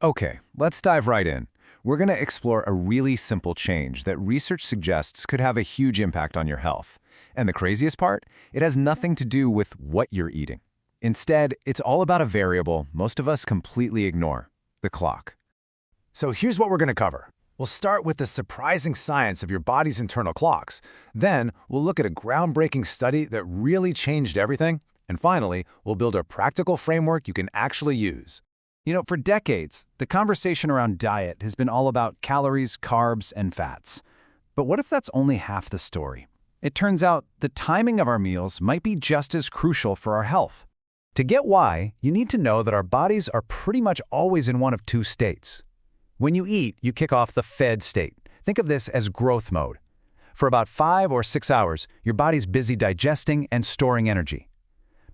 Okay, let's dive right in. We're going to explore a really simple change that research suggests could have a huge impact on your health. And the craziest part? It has nothing to do with what you're eating. Instead, it's all about a variable most of us completely ignore: the clock. So here's what we're going to cover. We'll start with the surprising science of your body's internal clocks. Then, we'll look at a groundbreaking study that really changed everything. And finally, we'll build a practical framework you can actually use. You know, for decades, the conversation around diet has been all about calories, carbs, and fats. But what if that's only half the story? It turns out the timing of our meals might be just as crucial for our health. To get why, you need to know that our bodies are pretty much always in one of two states. When you eat, you kick off the fed state. Think of this as growth mode. For about 5 or 6 hours, your body's busy digesting and storing energy.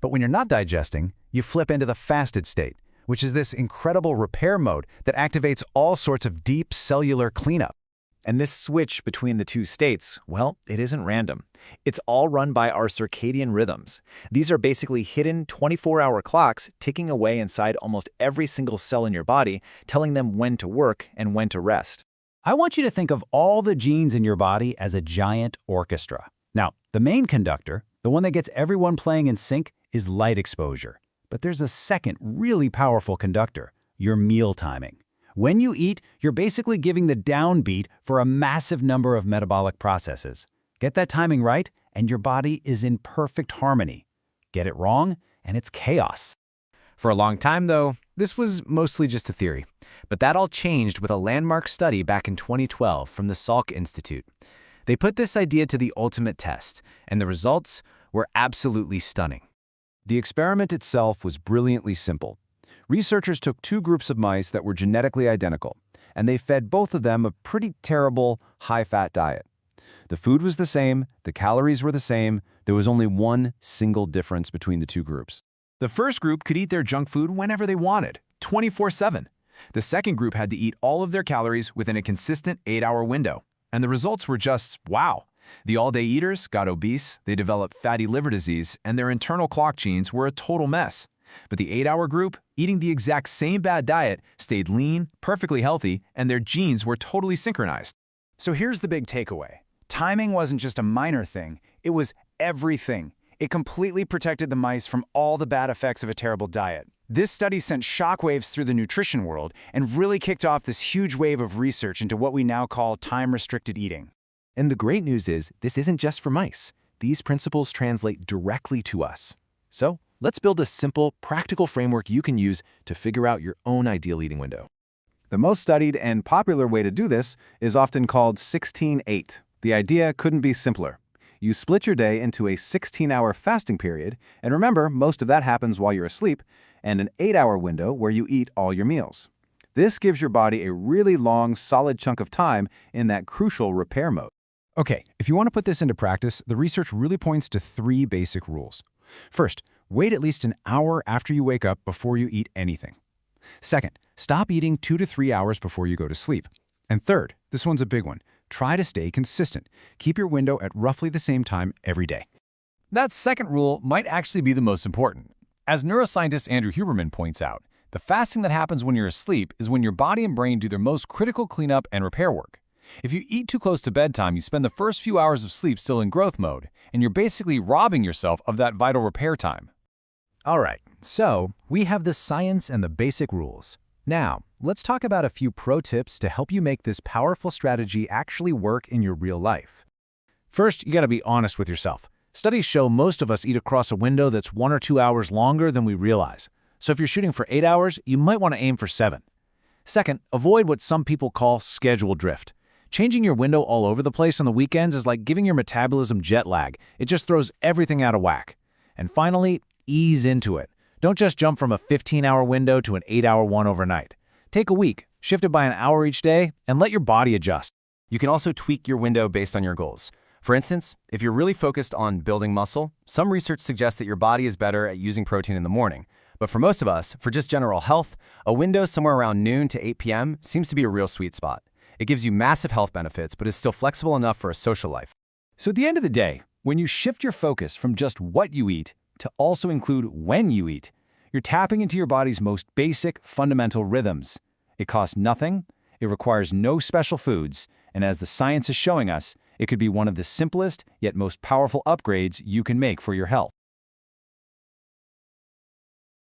But when you're not digesting, you flip into the fasted state, which is this incredible repair mode that activates all sorts of deep cellular cleanup. And this switch between the two states, well, it isn't random. It's all run by our circadian rhythms. These are basically hidden 24-hour clocks ticking away inside almost every single cell in your body, telling them when to work and when to rest. I want you to think of all the genes in your body as a giant orchestra. Now, the main conductor, the one that gets everyone playing in sync, is light exposure. But there's a second really powerful conductor: your meal timing. When you eat, you're basically giving the downbeat for a massive number of metabolic processes. Get that timing right, and your body is in perfect harmony. Get it wrong, and it's chaos. For a long time, though, this was mostly just a theory. But that all changed with a landmark study back in 2012 from the Salk Institute. They put this idea to the ultimate test, and the results were absolutely stunning. The experiment itself was brilliantly simple. Researchers took two groups of mice that were genetically identical, and they fed both of them a pretty terrible, high-fat diet. The food was the same, the calories were the same, there was only one single difference between the two groups. The first group could eat their junk food whenever they wanted, 24/7. The second group had to eat all of their calories within a consistent 8-hour window. And the results were just wow. The all-day eaters got obese, they developed fatty liver disease, and their internal clock genes were a total mess. But the 8-hour group, eating the exact same bad diet, stayed lean, perfectly healthy, and their genes were totally synchronized. So here's the big takeaway. Timing wasn't just a minor thing, it was everything. It completely protected the mice from all the bad effects of a terrible diet. This study sent shockwaves through the nutrition world and really kicked off this huge wave of research into what we now call time-restricted eating. And the great news is, this isn't just for mice. These principles translate directly to us. So, let's build a simple, practical framework you can use to figure out your own ideal eating window. The most studied and popular way to do this is often called 16-8. The idea couldn't be simpler. You split your day into a 16-hour fasting period, and remember, most of that happens while you're asleep, and an 8-hour window where you eat all your meals. This gives your body a really long, solid chunk of time in that crucial repair mode. Okay, if you want to put this into practice, the research really points to 3 basic rules. First, wait at least an hour after you wake up before you eat anything. Second, stop eating 2 to 3 hours before you go to sleep. And third, this one's a big one, try to stay consistent. Keep your window at roughly the same time every day. That second rule might actually be the most important. As neuroscientist Andrew Huberman points out, the fasting that happens when you're asleep is when your body and brain do their most critical cleanup and repair work. If you eat too close to bedtime, you spend the first few hours of sleep still in growth mode, and you're basically robbing yourself of that vital repair time. All right, so we have the science and the basic rules. Now, let's talk about a few pro tips to help you make this powerful strategy actually work in your real life. First, you gotta be honest with yourself. Studies show most of us eat across a window that's 1 or 2 hours longer than we realize. So if you're shooting for 8 hours, you might want to aim for 7. Second, avoid what some people call schedule drift. Changing your window all over the place on the weekends is like giving your metabolism jet lag. It just throws everything out of whack. And finally, ease into it. Don't just jump from a 15-hour window to an 8-hour one overnight. Take a week, shift it by an hour each day, and let your body adjust. You can also tweak your window based on your goals. For instance, if you're really focused on building muscle, some research suggests that your body is better at using protein in the morning. But for most of us, for just general health, a window somewhere around noon to 8 p.m. seems to be a real sweet spot. It gives you massive health benefits, but is still flexible enough for a social life. So at the end of the day, when you shift your focus from just what you eat to also include when you eat, you're tapping into your body's most basic, fundamental rhythms. It costs nothing, it requires no special foods, and as the science is showing us, it could be one of the simplest yet most powerful upgrades you can make for your health.